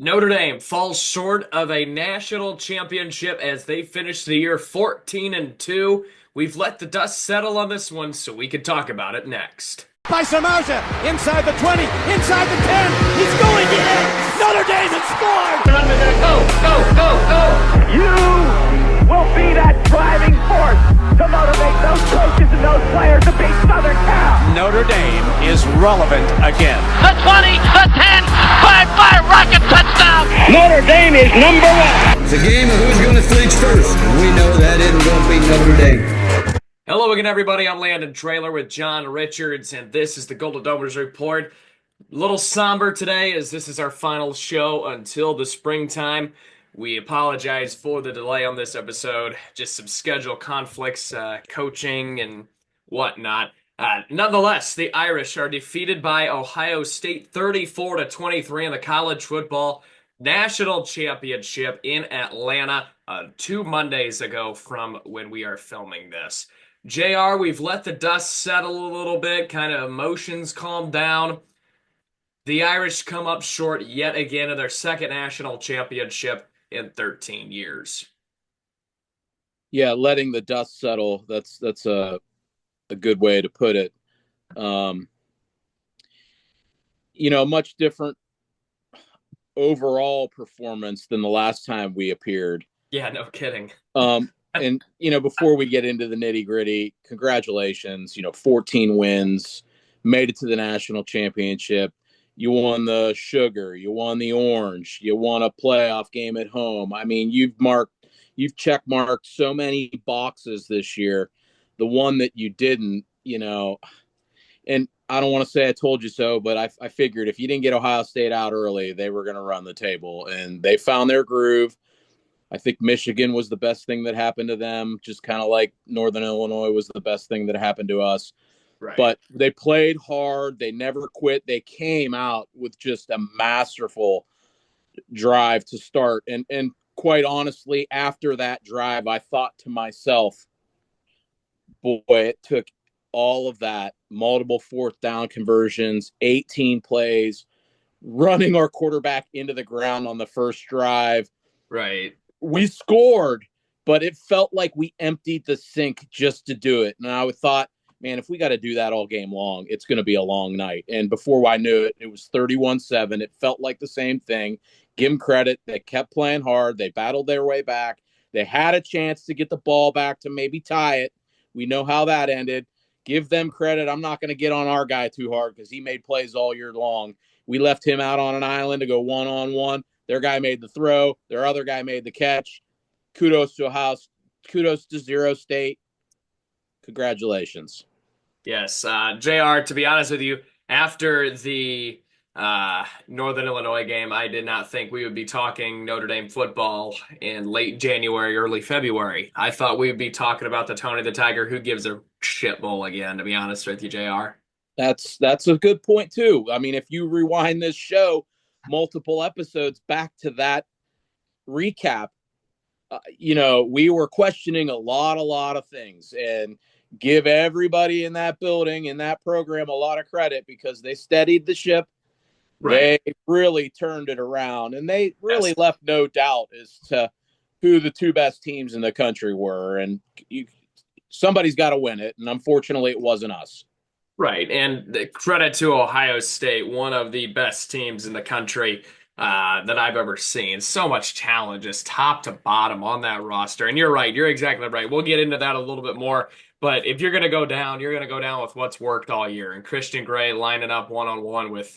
Notre Dame falls short of a national championship as they finish the year 14-2. We've let the dust settle on this one, so we can talk about it next. By Samaja, inside the 20, inside the 10, he's going in! Notre Dame has scored! Go! You will be that driving force to motivate those coaches and those players to beat Southern Cal. Notre Dame is relevant again. The 20, the 10, 5-5 rocket touchdown. Notre Dame is number one. It's a game of who's going to flinch first. We know that isn't going to be Notre Dame. Hello again, everybody. I'm Landon Traylor with John Richards, and this is the Golden Domers Report. A little somber today as this is our final show until the springtime. We apologize for the delay on this episode. Just some schedule conflicts, coaching, and whatnot. Nonetheless, the Irish are defeated by Ohio State 34-23 in the college football national championship in Atlanta 2 Mondays ago from when we are filming this. JR, we've let the dust settle a little bit, kind of emotions calm down. The Irish come up short yet again of their second national championship in 13 years. Yeah, letting the dust settle, that's a good way to put it. Much different overall performance than the last time we appeared. Yeah, no kidding. And, before we get into the nitty gritty, congratulations, 14 wins, made it to the national championship. You won the sugar, you won the orange, you won a playoff game at home. I mean, you've check marked so many boxes this year. The one that you didn't, and I don't want to say I told you so, but I figured if you didn't get Ohio State out early, they were going to run the table, and they found their groove. I think Michigan was the best thing that happened to them, just kind of like Northern Illinois was the best thing that happened to us. Right. But they played hard. They never quit. They came out with just a masterful drive to start. And quite honestly, after that drive, I thought to myself, boy, it took all of that, multiple fourth down conversions, 18 plays, running our quarterback into the ground on the first drive. Right. We scored, but it felt like we emptied the sink just to do it. And I thought, man, if we got to do that all game long, it's going to be a long night. And before I knew it, it was 31-7. It felt like the same thing. Give them credit. They kept playing hard. They battled their way back. They had a chance to get the ball back to maybe tie it. We know how that ended. Give them credit. I'm not going to get on our guy too hard because he made plays all year long. We left him out on an island to go one-on-one. Their guy made the throw. Their other guy made the catch. Kudos to Ohio. Kudos to Zero State. Congratulations. Yes. JR, to be honest with you, after the Northern Illinois game, I did not think we would be talking Notre Dame football in late January, early February. I thought we would be talking about the Tony the Tiger who gives a shit bowl again, to be honest with you, JR. That's a good point, too. I mean, if you rewind this show multiple episodes back to that recap, we were questioning a lot of things, and give everybody in that building, in that program, a lot of credit because they steadied the ship. Right. They really turned it around, and they really left no doubt as to who the two best teams in the country were. And somebody's got to win it, and unfortunately, it wasn't us. Right, and the credit to Ohio State, one of the best teams in the country that I've ever seen. So much talent, just top to bottom on that roster. And you're right, you're exactly right. We'll get into that a little bit more. But if you're going to go down, you're going to go down with what's worked all year. And Christian Gray lining up one-on-one with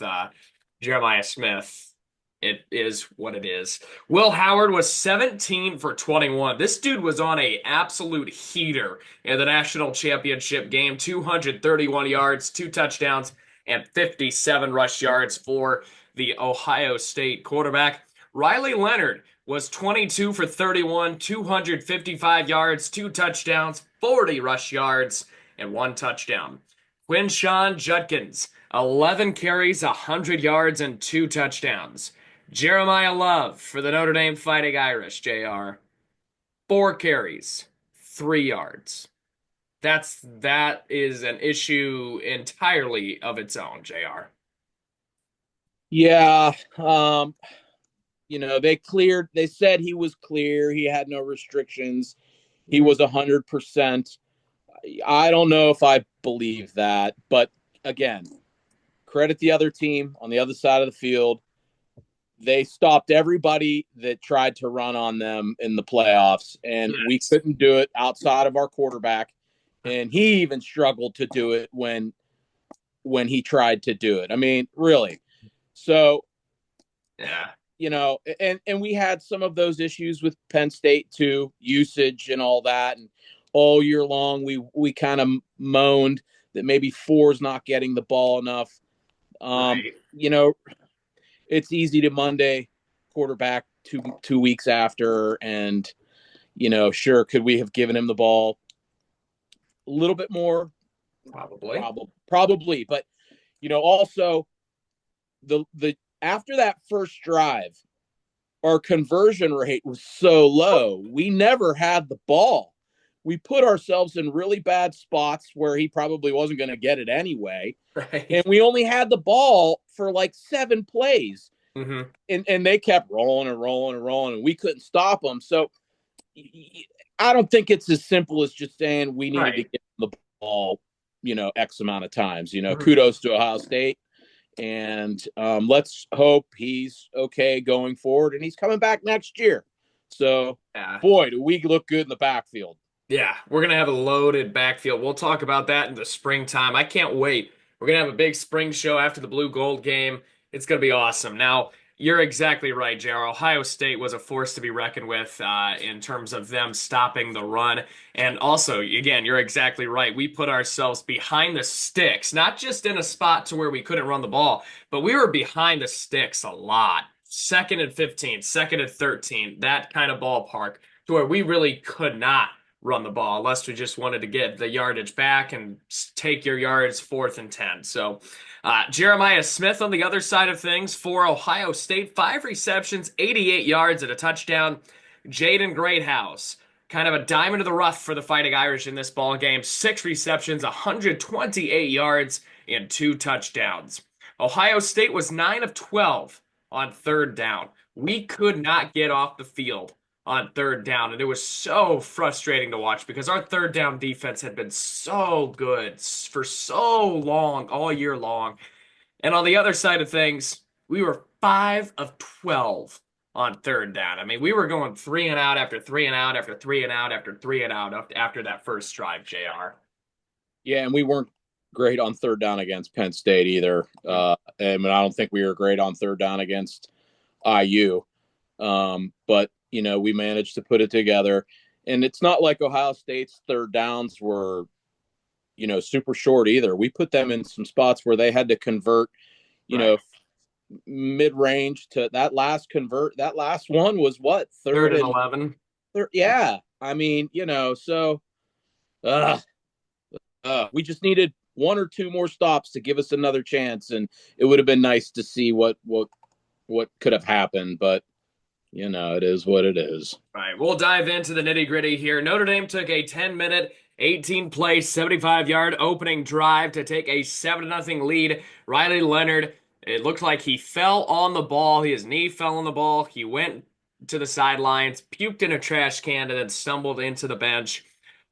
Jeremiah Smith. It is what it is. Will Howard was 17 for 21. This dude was on a absolute heater in the national championship game. 231 yards, 2 touchdowns, and 57 rush yards for the Ohio State quarterback. Riley Leonard was 22 for 31, 255 yards, 2 touchdowns, 40 rush yards, and 1 touchdown. Quinshawn Judkins, 11 carries, 100 yards, and 2 touchdowns. Jeremiah Love for the Notre Dame Fighting Irish, JR. 4 carries, 3 yards. That is an issue entirely of its own, JR. Yeah. They said he was clear. He had no restrictions. He Mhm. was 100%. I don't know if I believe that, but again, credit the other team on the other side of the field. They stopped everybody that tried to run on them in the playoffs, and we Yes. couldn't do it outside of our quarterback. And he even struggled to do it when he tried to do it. I mean, really. So, Yeah. and we had some of those issues with Penn State too, usage and all that. And all year long, we kind of moaned that maybe Four's not getting the ball enough. Um, Right. you know, it's easy to Monday quarterback 2 weeks after, and sure, could we have given him the ball a little bit more? Probably. Probably, but also the after that first drive, our conversion rate was so low. We never had the ball. We put ourselves in really bad spots where he probably wasn't going to get it anyway. And Right. we only had the ball for like 7 plays. Hmm. And they kept rolling and rolling and rolling, and we couldn't stop them. So I don't think it's as simple as just saying we needed to Right. get the ball, X amount of times. Mhm. Kudos to Ohio State. And let's hope he's okay going forward, and he's coming back next year. So, Yeah. boy, do we look good in the backfield. Yeah, we're going to have a loaded backfield. We'll talk about that in the springtime. I can't wait. We're going to have a big spring show after the Blue Gold game. It's going to be awesome. Now, you're exactly right, JR. Ohio State was a force to be reckoned with in terms of them stopping the run. And also, again, you're exactly right. We put ourselves behind the sticks, not just in a spot to where we couldn't run the ball, but we were behind the sticks a lot. Second and 15, second and 13, that kind of ballpark to where we really could not run the ball unless we just wanted to get the yardage back and take your yards 4th and 10. So Jeremiah Smith on the other side of things for Ohio State, 5 receptions, 88 yards and a touchdown. Jaden Greathouse, kind of a diamond of the rough for the Fighting Irish in this ball game, 6 receptions, 128 yards and 2 touchdowns. Ohio State was 9 of 12 on 3rd down. We could not get off the field on 3rd down. And it was so frustrating to watch because our 3rd down defense had been so good for so long, all year long. And on the other side of things, we were 5 of 12 on 3rd down. I mean, we were going 3 and out after 3 and out after 3 and out after 3 and out after that first drive, JR. Yeah, and we weren't great on 3rd down against Penn State either. And I don't think we were great on 3rd down against IU. But we managed to put it together, and it's not like Ohio State's 3rd downs were super short either. We put them in some spots where they had to convert Right. mid-range to that last one was what, 3rd third and and 11. third. Yeah, I mean, so uh, we just needed 1 or 2 more stops to give us another chance, and it would have been nice to see what could have happened, but it is what it is. All right, we'll dive into the nitty gritty here. Notre Dame took a 10-minute, 18-play, 75-yard opening drive to take a 7-0 lead. Riley Leonard, it looked like he fell on the ball. His knee fell on the ball. He went to the sidelines, puked in a trash can, and then stumbled into the bench.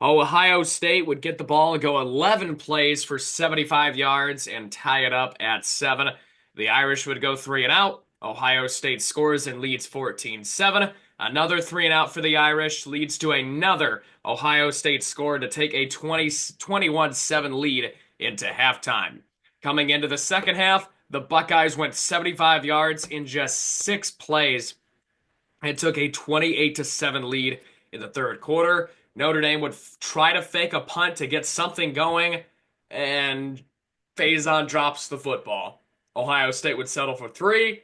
Ohio State would get the ball and go 11 plays for 75 yards and tie it up at 7. The Irish would go 3 and out. Ohio State scores and leads 14-7. Another 3 and out for the Irish leads to another Ohio State score to take a 21-7 lead into halftime. Coming into the second half, the Buckeyes went 75 yards in just 6 plays and took a 28-7 lead in the third quarter. Notre Dame would try to fake a punt to get something going, and Faison drops the football. Ohio State would settle for 3.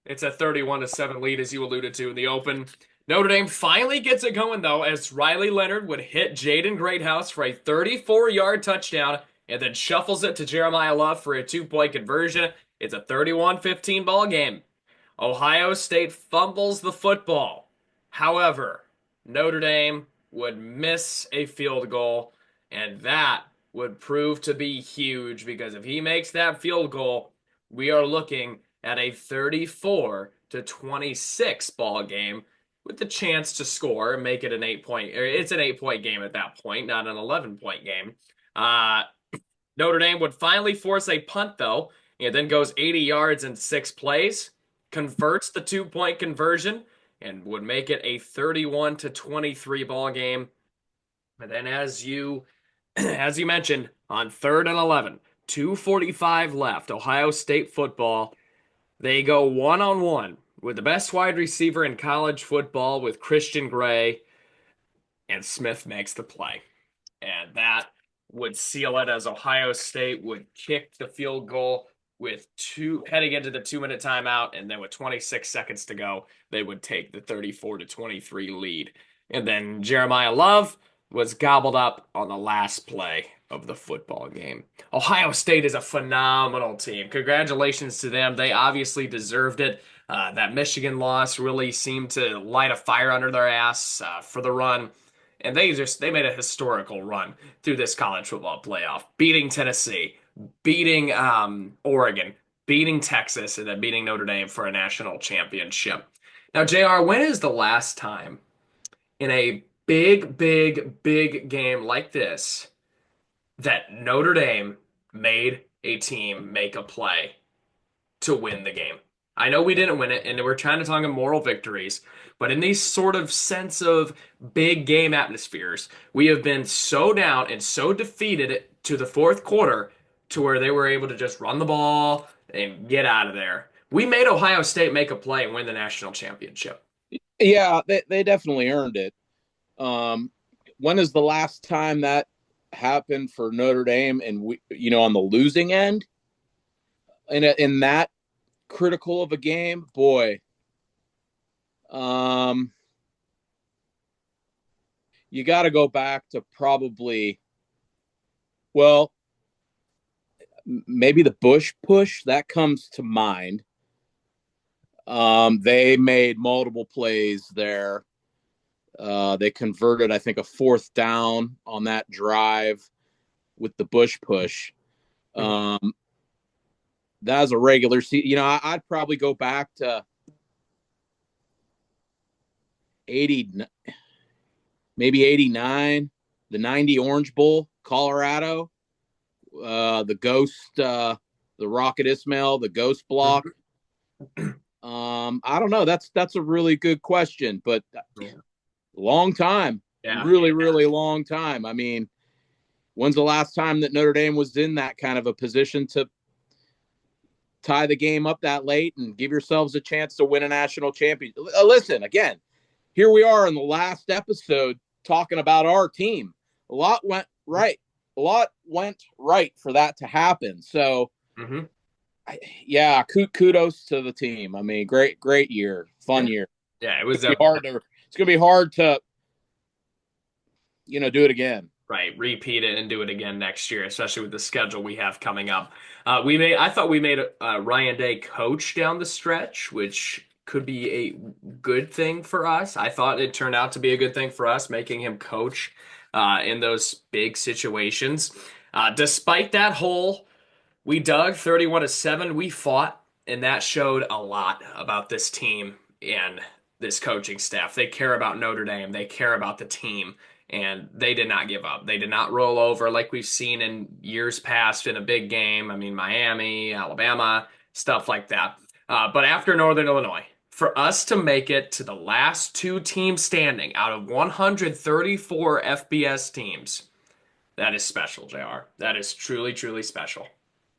It's a 31-7 lead, as you alluded to in the open. Notre Dame finally gets it going, though, as Riley Leonard would hit Jaden Greathouse for a 34-yard touchdown and then shuffles it to Jeremiah Love for a 2-point conversion. It's a 31-15 ball game. Ohio State fumbles the football. However, Notre Dame would miss a field goal, and that would prove to be huge because if he makes that field goal, we are looking at a 34 to 26 ball game with the chance to score and make it an 8 point. It's an 8 point game at that point, not an 11 point game. Notre Dame would finally force a punt though. It then goes 80 yards in 6 plays, converts the 2 point conversion, and would make it a 31 to 23 ball game. And then as you mentioned, on 3rd and 11, 2:45 left, Ohio State football, they go one-on-one with the best wide receiver in college football with Christian Gray, and Smith makes the play. And that would seal it as Ohio State would kick the field goal with heading into the 2-minute timeout, and then with 26 seconds to go, they would take the 34 to 23 lead. And then Jeremiah Love was gobbled up on the last play of the football game. Ohio State is a phenomenal team. Congratulations to them. They obviously deserved it. That Michigan loss really seemed to light a fire under their ass for the run. And they made a historical run through this college football playoff, beating Tennessee, beating Oregon, beating Texas, and then beating Notre Dame for a national championship. Now, JR, when is the last time in a big game like this that Notre Dame made a team make a play to win the game? I know we didn't win it, and we're trying to talk about moral victories, but in these sort of sense of big game atmospheres, we have been so down and so defeated to the fourth quarter to where they were able to just run the ball and get out of there. We made Ohio State make a play and win the national championship. Yeah, they definitely earned it. When is the last time that happened for Notre Dame and we, on the losing end in that critical of a game? Boy, you got to go back to probably, well, maybe the Bush push that comes to mind. They made multiple plays there. They converted, I think, a 4th down on that drive with the Bush push. That was a regular season. I'd probably go back to 80, maybe 89, the 90 Orange Bowl, Colorado, the Ghost, the Rocket Ismail, the Ghost block. I don't know. That's a really good question, but long time. Yeah. Really long time. I mean, when's the last time that Notre Dame was in that kind of a position to tie the game up that late and give yourselves a chance to win a national championship? Listen, again, here we are in the last episode talking about our team. A lot went right for that to happen. So, kudos to the team. I mean, great year, fun year. Yeah, it was it's going to be hard to, do it again. Right, repeat it and do it again next year, especially with the schedule we have coming up. I thought we made Ryan Day coach down the stretch, which could be a good thing for us. I thought it turned out to be a good thing for us, making him coach in those big situations. Despite that hole, we dug 31-7. We fought, and that showed a lot about this team and this coaching staff. They care about Notre Dame. They care about the team. And they did not give up. They did not roll over like we've seen in years past in a big game. I mean, Miami, Alabama, stuff like that. But after Northern Illinois, for us to make it to the last 2 teams standing out of 134 FBS teams, that is special, JR. That is truly, truly special.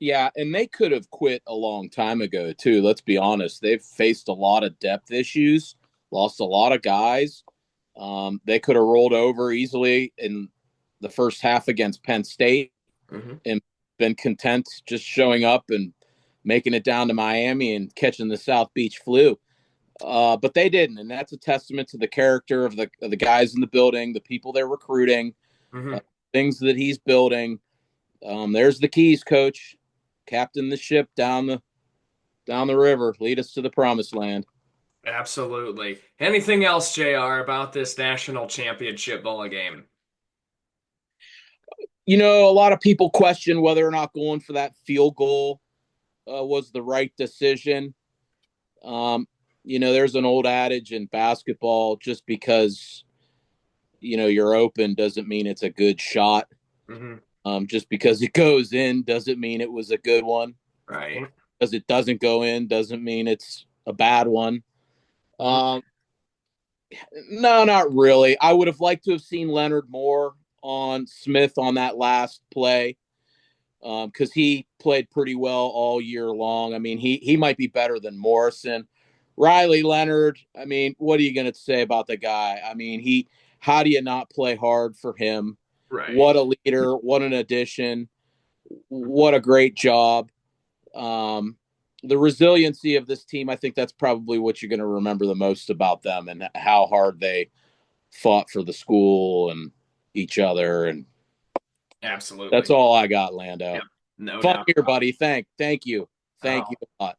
Yeah, and they could have quit a long time ago, too. Let's be honest. They've faced a lot of depth issues, lost a lot of guys. They could have rolled over easily in the first half against Penn State and been content just showing up and making it down to Miami and catching the South Beach flu. But they didn't, and that's a testament to the character of the guys in the building, the people they're recruiting, things that he's building. There's the keys, coach. Captain the ship down the river. Lead us to the promised land. Absolutely. Anything else, JR, about this national championship bowl game? A lot of people question whether or not going for that field goal was the right decision. there's an old adage in basketball, just because, you're open doesn't mean it's a good shot. Hmm. Just because it goes in doesn't mean it was a good one. Right. Because it doesn't go in doesn't mean it's a bad one. Um, no, not really. I would have liked to have seen Leonard more on Smith on that last play, because he played pretty well all year long. I mean, he might be better than Morrison. Riley Leonard, I mean, what are you going to say about the guy? I mean, how do you not play hard for him? Right. What a leader, what an addition, what a great job. Um, the resiliency of this team, I think that's probably what you're going to remember the most about them, and how hard they fought for the school and each other. And that's Absolutely. all I got, Lando. Yep. No Fun doubt. here, buddy. Thank you. Thank Oh. you a lot.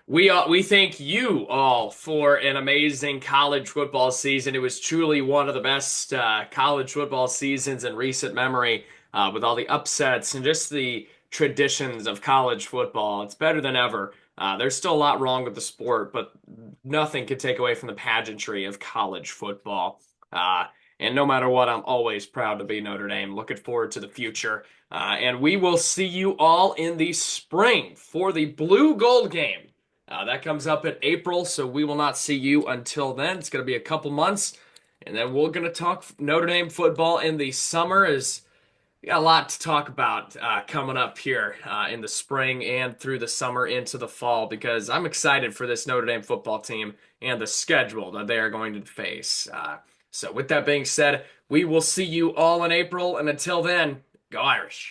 We thank you all for an amazing college football season. It was truly one of the best college football seasons in recent memory, with all the upsets and just the traditions of college football. It's better than ever. There's still a lot wrong with the sport, but nothing could take away from the pageantry of college football. Uh, and no matter what, I'm always proud to be Notre Dame. Looking forward to the future. And we will see you all in the spring for the Blue Gold game. That comes up in April, so we will not see you until then. It's going to be a couple months, and then we're going to talk Notre Dame football in the summer. As we got a lot to talk about coming up here in the spring and through the summer into the fall, because I'm excited for this Notre Dame football team and the schedule that they are going to face. So with that being said, we will see you all in April, and until then, go Irish.